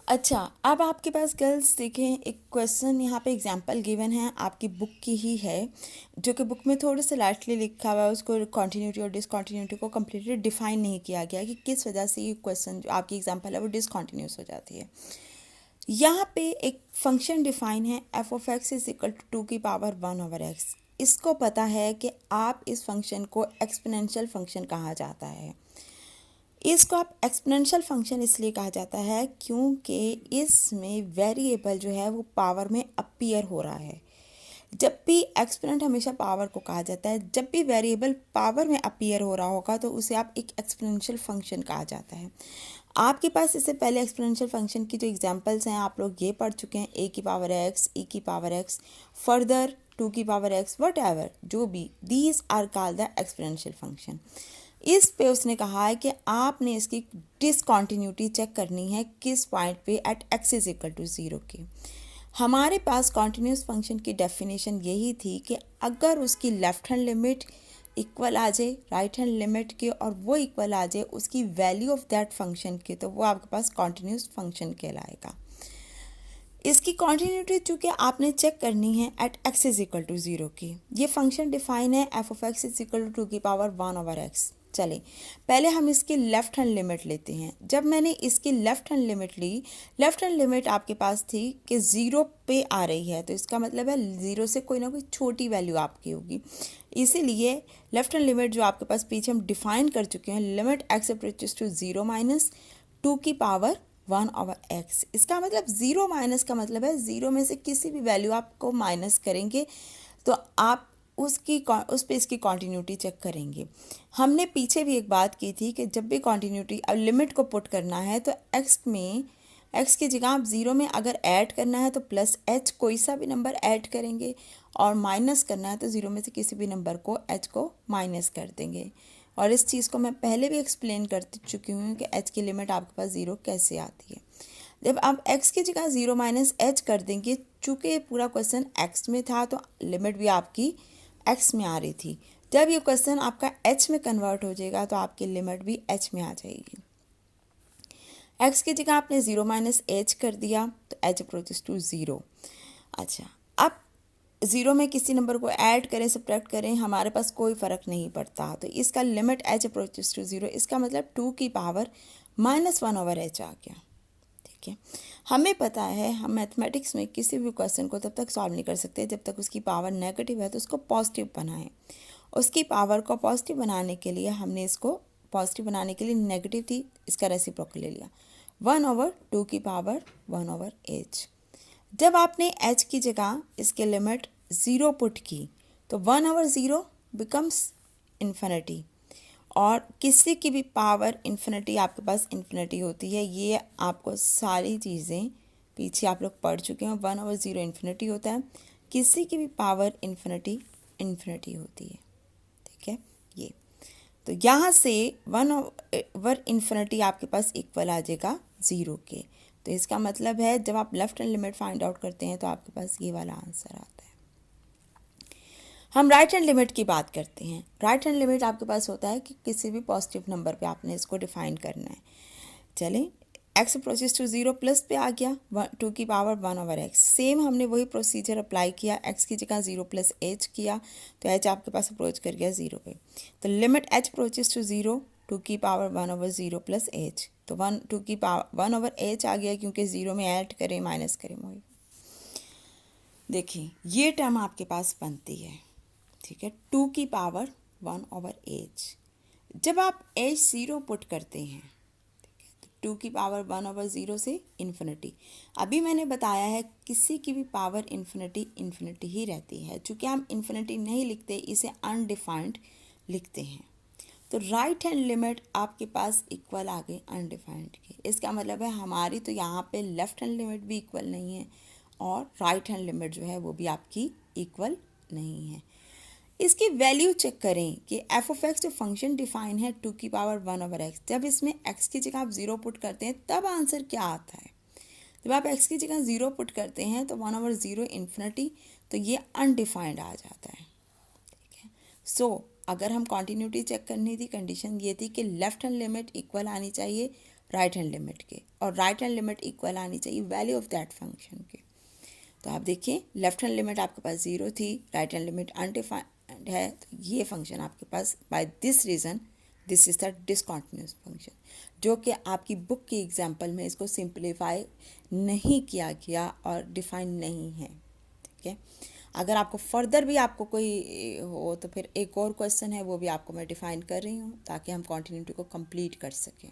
अच्छा, अब आपके पास गर्ल्स देखें, एक क्वेश्चन यहाँ पे एग्जांपल गिवन है, आपकी बुक की ही है, जो कि बुक में थोड़े से लाइटली लिखा हुआ है, उसको कॉन्टिन्यूटी और डिसकॉन्टिन्यूटी को कम्प्लीटली डिफाइन नहीं किया गया कि किस वजह से ये क्वेश्चन जो आपकी एग्जांपल है वो डिसकॉन्टिन्यूस हो जाती है। यहाँ पे एक फंक्शन डिफाइन है, F of X is equal to 2 की पावर 1/x। इसको पता है कि आप इस फंक्शन को एक्सपोनेंशियल फंक्शन कहा जाता है। इसको आप एक्सपोनेंशियल फंक्शन इसलिए कहा जाता है क्योंकि इसमें वेरिएबल जो है वो पावर में अपीयर हो रहा है। जब भी एक्सपोनेंट हमेशा पावर को कहा जाता है, जब भी वेरिएबल पावर में अपीयर हो रहा होगा तो उसे आप एक एक्सपोनेंशियल फंक्शन कहा जाता है। आपके पास इससे पहले एक्सपोनेंशियल फंक्शन की जो एग्जांपल्स हैं आप लोग ये पढ़ चुके हैं, ए की पावर एक्स, ई की पावर एक्स, फर्दर 2 की पावर x, वट एवर जो भी, these are called the exponential function. इस पे उसने कहा है कि आपने इसकी डिसकॉन्टिन्यूटी चेक करनी है किस पॉइंट पे, at x is equal to 0 के। हमारे पास कॉन्टिन्यूस फंक्शन की डेफिनेशन यही थी कि अगर उसकी लेफ्ट हैंड लिमिट इक्वल आ जाए राइट हैंड लिमिट के और वो इक्वल आ जाए उसकी वैल्यू ऑफ दैट फंक्शन के, तो वो आपके पास कॉन्टिन्यूस फंक्शन कहलाएगा। इसकी कॉन्टिन्यूटी चूँकि आपने चेक करनी है at x is equal to 0 की। ये फंक्शन डिफाइन है, F of X is equal to 2 की पावर 1/x। चले पहले हम इसकी लेफ्ट हैंड लिमिट लेते हैं। जब मैंने इसकी लेफ्ट हैंड लिमिट ली, लेफ्ट हैंड लिमिट आपके पास थी कि 0 पे आ रही है, तो इसका मतलब है 0 से कोई ना कोई छोटी वैल्यू आपकी होगी। इसीलिए लेफ्ट हैंड लिमिट जो आपके पास पीछे हम डिफाइन कर चुके हैं, limit X approaches to 0 minus 2 की पावर 1/x। इसका मतलब 0 माइनस का मतलब है 0 में से किसी भी वैल्यू आपको माइनस करेंगे तो आप उस पे इसकी कॉन्टिन्यूटी चेक करेंगे। हमने पीछे भी एक बात की थी कि जब भी कॉन्टिन्यूटी अब लिमिट को पुट करना है तो एक्स की जगह आप 0 में अगर ऐड करना है तो प्लस एच कोई सा भी नंबर ऐड करेंगे, और माइनस करना है तो 0 में से किसी भी नंबर को एच को माइनस कर देंगे। और इस चीज़ को मैं पहले भी एक्सप्लेन कर चुकी हूँ कि एच की लिमिट आपके पास 0 कैसे आती है। जब आप x की जगह 0 माइनस एच कर देंगे, चूँकि पूरा क्वेश्चन x में था तो लिमिट भी आपकी x में आ रही थी। जब ये क्वेश्चन आपका h में कन्वर्ट हो जाएगा तो आपकी लिमिट भी h में आ जाएगी। x की जगह आपने 0 माइनस एच कर दिया तो h अप्रोचेस टू 0। अच्छा, अब 0 में किसी नंबर को ऐड करें सब्ट्रैक्ट करें हमारे पास कोई फ़र्क नहीं पड़ता, तो इसका लिमिट h अप्रोचेस टू 0, इसका मतलब 2 की पावर -1/h आ गया। ठीक है, हमें पता है हम मैथमेटिक्स में किसी भी क्वेश्चन को तब तक सॉल्व नहीं कर सकते जब तक उसकी पावर नेगेटिव है तो उसको पॉजिटिव बनाएं। उसकी पावर को पॉजिटिव बनाने के लिए हमने इसको पॉजिटिव बनाने के लिए नेगेटिव थी, इसका रेसिप्रोकल ले लिया, 1/2 की पावर 1/h। जब आपने h की जगह इसके लिमिट 0 पुट की तो 1/0 बिकम्स इन्फिनिटी, और किसी की भी पावर इन्फिनिटी आपके पास इन्फिनिटी होती है। ये आपको सारी चीज़ें पीछे आप लोग पढ़ चुके हैं, 1/0 इन्फिनिटी होता है, किसी की भी पावर इन्फिनिटी इन्फिनिटी होती है। ठीक है, ये तो यहाँ से 1/इन्फिनिटी आपके पास इक्वल आ जाएगा 0 के। तो इसका मतलब है जब आप left hand limit find out करते हैं तो आपके पास ये वाला आंसर आता है। हम राइट हैंड लिमिट की बात करते हैं। राइट हैंड लिमिट आपके पास होता है कि किसी भी पॉजिटिव नंबर पे आपने इसको डिफाइन करना है। चलें, एक्स अप्रोचेस टू 0 प्लस पे आ गया 2 की पावर 1/x। सेम हमने वही प्रोसीजर अप्लाई किया, एक्स की जगह 0 प्लस एच किया तो एच आपके पास अप्रोच कर गया 0 पे। तो लिमिट एच अप्रोचेस टू 0, 2 की पावर 1/0 प्लस एच, तो 1/h आ गया क्योंकि 0 में ऐड करें माइनस करें वही। देखिए ये टर्म आपके पास बनती है, ठीक है, 2 की पावर 1/h। जब आप एच 0 पुट करते हैं, ठीक है, तो 2 की पावर 1/0 से इन्फिनिटी। अभी मैंने बताया है किसी की भी पावर इन्फिनिटी इन्फिनिटी ही रहती है, चूँकि हम इन्फिनिटी नहीं लिखते, इसे अनडिफाइंड लिखते हैं। तो राइट हैंड लिमिट आपके पास इक्वल आ गई अनडिफाइंड के। इसका मतलब है हमारी तो यहाँ पे लेफ्ट हैंड लिमिट भी इक्वल नहीं है और राइट हैंड लिमिट जो है वो भी आपकी इक्वल नहीं है। इसकी वैल्यू चेक करें कि एफ ऑफ एक्स जो फंक्शन डिफाइन है 2 की पावर 1/x, जब इसमें x की जगह आप 0 पुट करते हैं तब आंसर क्या आता है। जब आप x की जगह 0 पुट करते हैं तो 1/0 इन्फिनिटी, तो ये अनडिफाइंड आ जाता है। ठीक है, सो अगर हम कॉन्टिन्यूटी चेक करनी थी, कंडीशन ये थी कि लेफ्ट हैंड लिमिट इक्वल आनी चाहिए राइट हैंड लिमिट के, और राइट हैंड लिमिट इक्वल आनी चाहिए वैल्यू ऑफ दैट फंक्शन के। तो आप देखिए लेफ्ट हैंड लिमिट आपके पास 0 थी, राइट हैंड लिमिट अनडिफाइंड है, तो ये फंक्शन आपके पास by this reason this is the discontinuous function, जो कि आपकी बुक की एग्जांपल में इसको सिंप्लीफाई नहीं किया गया और डिफाइन नहीं है। ठीक है, अगर आपको फर्दर भी आपको कोई हो तो फिर एक और क्वेश्चन है, वो भी आपको मैं डिफाइन कर रही हूँ ताकि हम कॉन्टिन्यूटी को कंप्लीट कर सकें।